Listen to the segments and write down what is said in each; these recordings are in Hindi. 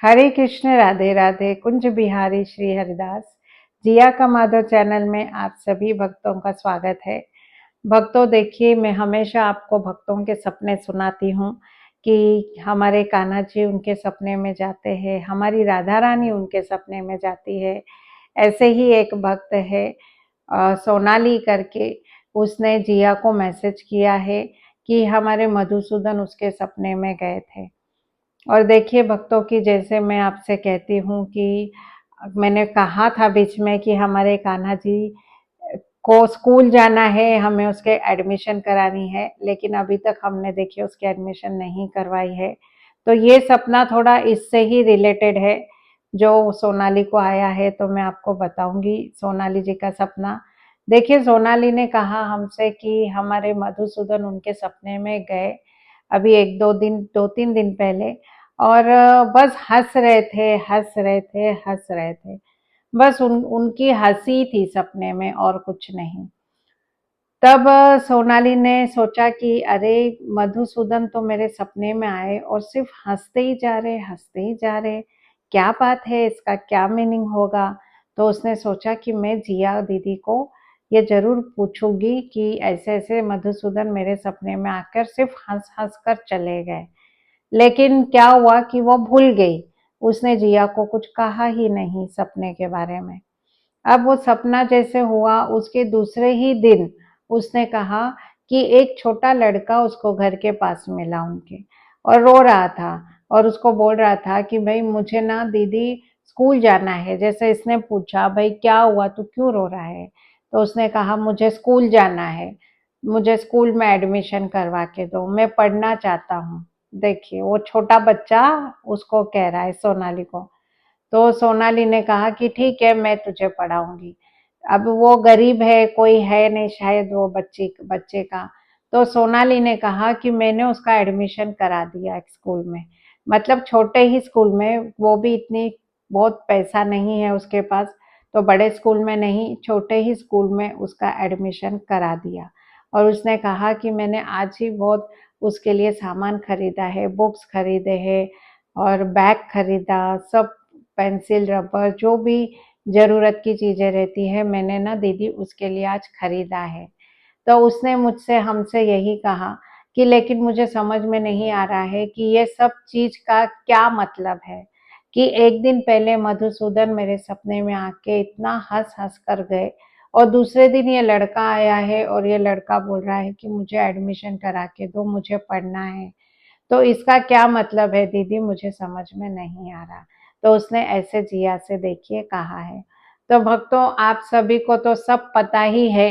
हरे कृष्ण राधे राधे कुंज बिहारी श्री हरिदास। जिया का माधव चैनल में आप सभी भक्तों का स्वागत है। भक्तों देखिए, मैं हमेशा आपको भक्तों के सपने सुनाती हूँ कि हमारे कान्हा जी उनके सपने में जाते हैं, हमारी राधा रानी उनके सपने में जाती है। ऐसे ही एक भक्त है सोनाली करके, उसने जिया को मैसेज किया है कि हमारे मधुसूदन उसके सपने में गए थे। और देखिए भक्तों की, जैसे मैं आपसे कहती हूँ कि मैंने कहा था बीच में कि हमारे कान्हा जी को स्कूल जाना है, हमें उसके एडमिशन करानी है, लेकिन अभी तक हमने देखिए उसकी एडमिशन नहीं करवाई है। तो ये सपना थोड़ा इससे ही रिलेटेड है जो सोनाली को आया है, तो मैं आपको बताऊंगी सोनाली जी का सपना। देखिए, सोनाली ने कहा हमसे कि हमारे मधुसूदन उनके सपने में गए अभी एक दो दिन, 2-3 दिन पहले, और बस हंस रहे थे, हंस रहे थे, हंस रहे थे। बस उनकी हंसी थी सपने में और कुछ नहीं। तब सोनाली ने सोचा कि अरे, मधुसूदन तो मेरे सपने में आए और सिर्फ हंसते ही जा रहे, हंसते ही जा रहे, क्या बात है, इसका क्या मीनिंग होगा। तो उसने सोचा कि मैं जिया दीदी को ये जरूर पूछूंगी कि ऐसे ऐसे मधुसूदन मेरे सपने में आकर सिर्फ हंस हंस कर चले गए। लेकिन क्या हुआ कि वो भूल गई, उसने जिया को कुछ कहा ही नहीं सपने के बारे में। अब वो सपना जैसे हुआ, उसके दूसरे ही दिन उसने कहा कि एक छोटा लड़का उसको घर के पास मिला उनके, और रो रहा था, और उसको बोल रहा था कि भाई मुझे ना दीदी स्कूल जाना है। जैसे इसने पूछा, भाई क्या हुआ, तू क्यों रो रहा है? तो उसने कहा मुझे स्कूल जाना है, मुझे स्कूल में एडमिशन करवा के दो, मैं पढ़ना चाहता हूँ। देखिए, वो छोटा बच्चा उसको कह रहा है, सोनाली को। तो सोनाली ने कहा कि ठीक है, मैं तुझे पढ़ाऊंगी। अब वो गरीब है, कोई है नहीं शायद वो बच्चे का। तो सोनाली ने कहा कि मैंने उसका एडमिशन करा दिया एक स्कूल में, मतलब छोटे ही स्कूल में, वो भी इतनी बहुत पैसा नहीं है उसके पास, तो बड़े स्कूल में नहीं, छोटे ही स्कूल में उसका एडमिशन करा दिया। और उसने कहा कि मैंने आज ही बहुत उसके लिए सामान खरीदा है, बुक्स खरीदे हैं और बैग खरीदा, सब पेंसिल रबर जो भी जरूरत की चीजें रहती है, मैंने ना दीदी उसके लिए आज खरीदा है। तो उसने मुझसे हमसे यही कहा कि लेकिन मुझे समझ में नहीं आ रहा है कि ये सब चीज का क्या मतलब है, कि एक दिन पहले मधुसूदन मेरे सपने में आके इतना हंस हंस कर गए, और दूसरे दिन ये लड़का आया है और ये लड़का बोल रहा है कि मुझे एडमिशन करा के दो, मुझे पढ़ना है। तो इसका क्या मतलब है दीदी, मुझे समझ में नहीं आ रहा। तो उसने ऐसे जिया से देखिए कहा है। तो भक्तों, आप सभी को तो सब पता ही है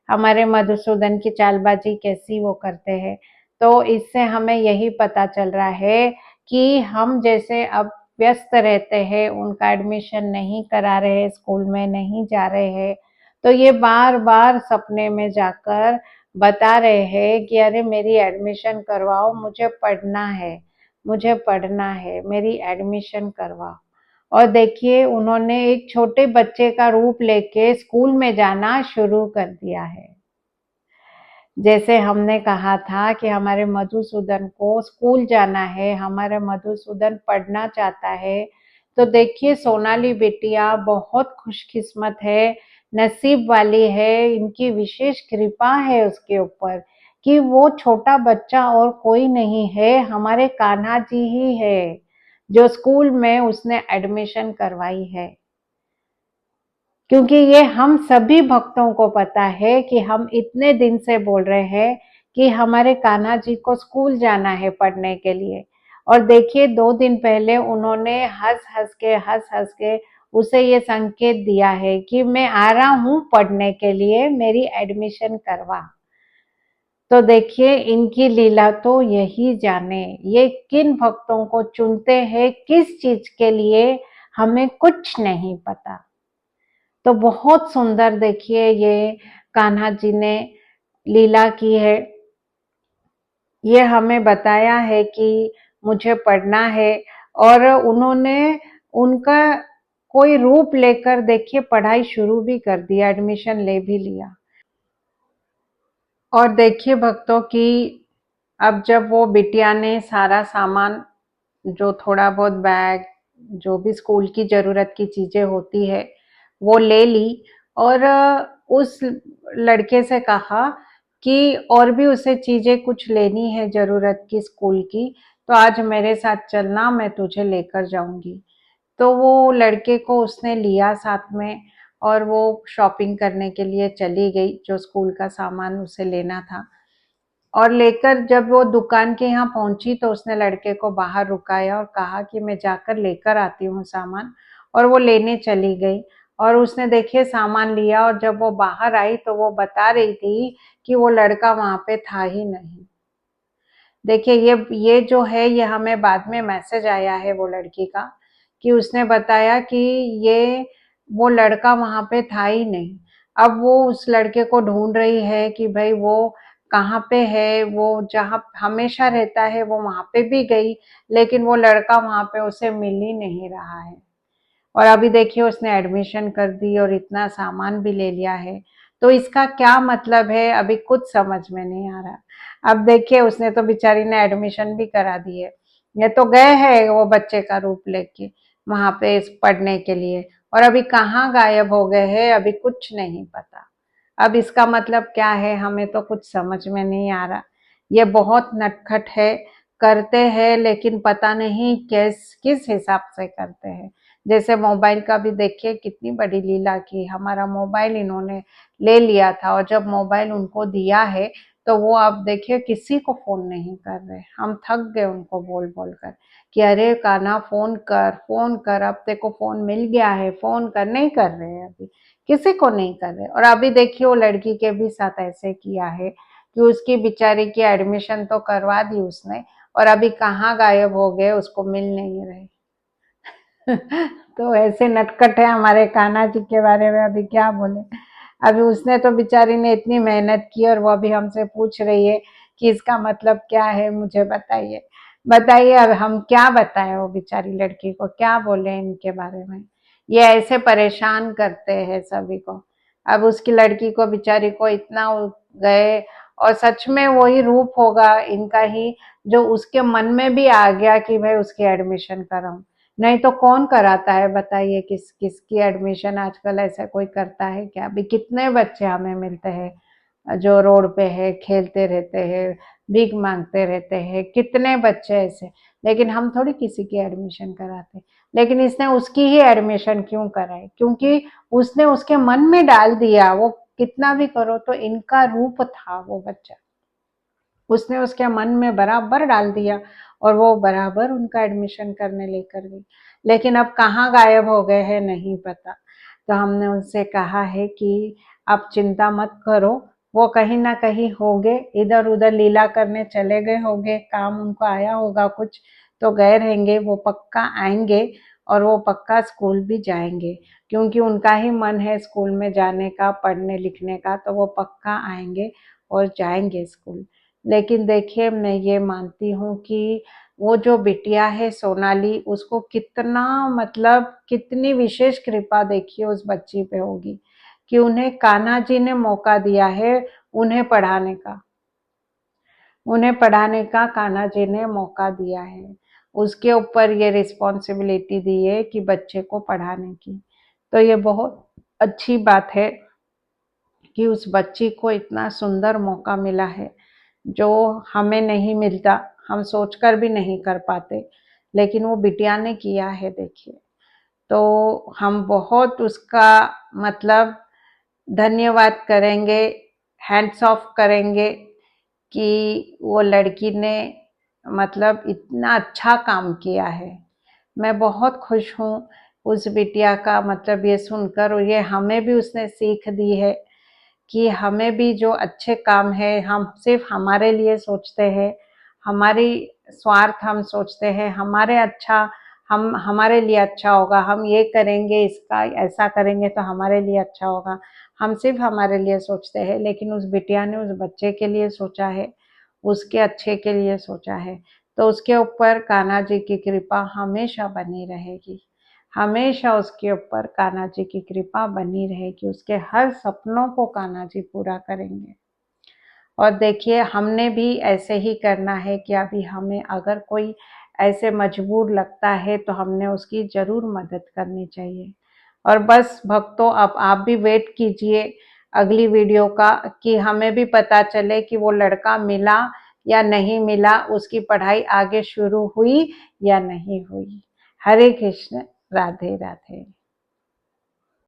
हमारे मधुसूदन की चालबाजी कैसी वो करते हैं। तो इससे हमें यही पता चल रहा है कि हम जैसे अब व्यस्त रहते हैं, उनका एडमिशन नहीं करा रहे, स्कूल में नहीं जा रहे हैं, तो ये बार बार सपने में जाकर बता रहे हैं कि अरे मेरी एडमिशन करवाओ, मुझे पढ़ना है, मुझे पढ़ना है, मेरी एडमिशन करवाओ। और देखिए, उन्होंने एक छोटे बच्चे का रूप लेके स्कूल में जाना शुरू कर दिया है। जैसे हमने कहा था कि हमारे मधुसूदन को स्कूल जाना है, हमारा मधुसूदन पढ़ना चाहता है, तो देखिए सोनाली बिटिया बहुत खुशकिस्मत है, नसीब वाली है, इनकी विशेष कृपा है उसके ऊपर कि वो छोटा बच्चा और कोई नहीं है, हमारे कान्हा जी ही है जो स्कूल में उसने एडमिशन करवाई है। क्योंकि ये हम सभी भक्तों को पता है कि हम इतने दिन से बोल रहे हैं कि हमारे कान्हा जी को स्कूल जाना है पढ़ने के लिए, और देखिए 2 दिन पहले उन्होंने हंस हंस के उसे ये संकेत दिया है कि मैं आ रहा हूँ पढ़ने के लिए, मेरी एडमिशन करवा। तो देखिए, इनकी लीला तो यही जाने, ये किन भक्तों को चुनते हैं, किस चीज के लिए, हमें कुछ नहीं पता। तो बहुत सुंदर देखिए ये कान्हा जी ने लीला की है। ये हमें बताया है कि मुझे पढ़ना है, और उन्होंने उनका कोई रूप लेकर देखिए पढ़ाई शुरू भी कर दिया, एडमिशन ले भी लिया। और देखिए भक्तों की, अब जब वो बिटिया ने सारा सामान, जो थोड़ा बहुत बैग जो भी स्कूल की ज़रूरत की चीज़ें होती है वो ले ली और उस लड़के से कहा कि और भी उसे चीज़ें कुछ लेनी है ज़रूरत की स्कूल की, तो आज मेरे साथ चलना, मैं तुझे लेकर जाऊँगी। तो वो लड़के को उसने लिया साथ में और वो शॉपिंग करने के लिए चली गई, जो स्कूल का सामान उसे लेना था। और लेकर जब वो दुकान के यहाँ पहुंची तो उसने लड़के को बाहर रुकाया और कहा कि मैं जाकर लेकर आती हूँ सामान, और वो लेने चली गई। और उसने देखिए सामान लिया और जब वो बाहर आई तो वो बता रही थी कि वो लड़का वहां पे था ही नहीं। देखिए ये जो है, ये हमें बाद में मैसेज आया है वो लड़की का, कि उसने बताया कि ये वो लड़का वहां पे था ही नहीं। अब वो उस लड़के को ढूंढ रही है कि भाई वो कहाँ पे है, वो जहाँ हमेशा रहता है वो वहां पे भी गई, लेकिन वो लड़का वहां पे उसे मिल ही नहीं रहा है। और अभी देखिए उसने एडमिशन कर दी और इतना सामान भी ले लिया है। तो इसका क्या मतलब है अभी कुछ समझ में नहीं आ रहा। अब देखिए उसने तो बेचारी ने एडमिशन भी करा दी है, ये तो गए हैं वो बच्चे का रूप लेके वहां पे इस पढ़ने के लिए, और अभी कहाँ गायब हो गए हैं अभी कुछ नहीं पता। अब इसका मतलब क्या है हमें तो कुछ समझ में नहीं आ रहा। ये बहुत नटखट है, करते हैं लेकिन पता नहीं किस हिसाब से करते हैं। जैसे मोबाइल का भी देखिए कितनी बड़ी लीला की, हमारा मोबाइल इन्होंने ले लिया था और जब मोबाइल उनको दिया है तो वो अब देखिए किसी को फोन नहीं कर रहे। हम थक गए उनको बोल बोल कर कि अरे कान्हा फोन कर, अब तेरे को फोन मिल गया है, फोन कर, नहीं कर रहे हैं अभी, किसी को नहीं कर रहे। और अभी देखिए वो लड़की के भी साथ ऐसे किया है कि उसकी बेचारी की एडमिशन तो करवा दी उसने और अभी कहाँ गायब हो गए, उसको मिल नहीं रहे। तो ऐसे नटखट है हमारे कान्हा जी के बारे में, अभी क्या बोले। अभी उसने तो बेचारी ने इतनी मेहनत की और वो अभी हमसे पूछ रही है कि इसका मतलब क्या है, मुझे बताइए। बताइए अब हम क्या बताएं, वो बेचारी लड़की को क्या बोले इनके बारे में। ये ऐसे परेशान करते हैं सभी को। अब उसकी लड़की को बेचारी को इतना गए, और सच में वही रूप होगा इनका ही जो उसके मन में भी आ गया कि भाई उसकी एडमिशन कराऊं। नहीं तो कौन कराता है बताइए, किसकी एडमिशन आजकल ऐसा कोई करता है क्या। अभी कितने बच्चे हमें मिलते हैं जो रोड पे है, खेलते रहते हैं, भीख मांगते रहते हैं, कितने बच्चे ऐसे, लेकिन हम थोड़ी किसी की एडमिशन कराते। लेकिन इसने उसकी ही एडमिशन क्यों कराई, क्योंकि उसने उसके मन में डाल दिया। वो कितना भी करो तो इनका रूप था वो बच्चा, उसने उसके मन में बराबर डाल दिया और वो बराबर उनका एडमिशन करने लेकर गई। लेकिन अब कहाँ गायब हो गए हैं नहीं पता। तो हमने उनसे कहा है कि आप चिंता मत करो, वो कहीं ना कहीं होंगे, इधर उधर लीला करने चले गए होंगे, काम उनको आया होगा कुछ, तो गए रहेंगे, वो पक्का आएंगे और वो पक्का स्कूल भी जाएंगे, क्योंकि उनका ही मन है स्कूल में जाने का, पढ़ने लिखने का, तो वो पक्का आएंगे और जाएंगे स्कूल। लेकिन देखिए मैं ये मानती हूँ कि वो जो बिटिया है सोनाली, उसको कितना मतलब कितनी विशेष कृपा देखिए उस बच्ची पे होगी कि उन्हें कान्हा जी ने मौका दिया है उन्हें पढ़ाने का, उन्हें पढ़ाने का कान्हा जी ने मौका दिया है। उसके ऊपर ये रिस्पॉन्सिबिलिटी दी है कि बच्चे को पढ़ाने की। तो ये बहुत अच्छी बात है कि उस बच्ची को इतना सुंदर मौका मिला है जो हमें नहीं मिलता, हम सोचकर भी नहीं कर पाते, लेकिन वो बिटिया ने किया है देखिए। तो हम बहुत उसका मतलब धन्यवाद करेंगे, हैंड्स ऑफ करेंगे कि वो लड़की ने मतलब इतना अच्छा काम किया है। मैं बहुत खुश हूँ उस बिटिया का मतलब ये सुनकर, और ये हमें भी उसने सीख दी है कि हमें भी जो अच्छे काम है हम सिर्फ हमारे लिए सोचते हैं, हमारी स्वार्थ हम सोचते हैं, हमारे अच्छा, हम हमारे लिए अच्छा होगा, हम ये करेंगे, इसका ऐसा करेंगे तो हमारे लिए अच्छा होगा, हम सिर्फ हमारे लिए सोचते हैं। लेकिन उस बिटिया ने उस बच्चे के लिए सोचा है, उसके अच्छे के लिए सोचा है। तो उसके ऊपर कान्हा जी की कृपा हमेशा बनी रहेगी, हमेशा उसके ऊपर कान्हा जी की कृपा बनी रहेगी, उसके हर सपनों को कान्हा जी पूरा करेंगे। और देखिए हमने भी ऐसे ही करना है कि अभी हमें अगर कोई ऐसे मजबूर लगता है तो हमने उसकी ज़रूर मदद करनी चाहिए। और बस भक्तों, अब आप भी वेट कीजिए अगली वीडियो का, कि हमें भी पता चले कि वो लड़का मिला या नहीं मिला, उसकी पढ़ाई आगे शुरू हुई या नहीं हुई। हरे कृष्ण, राधे राधे।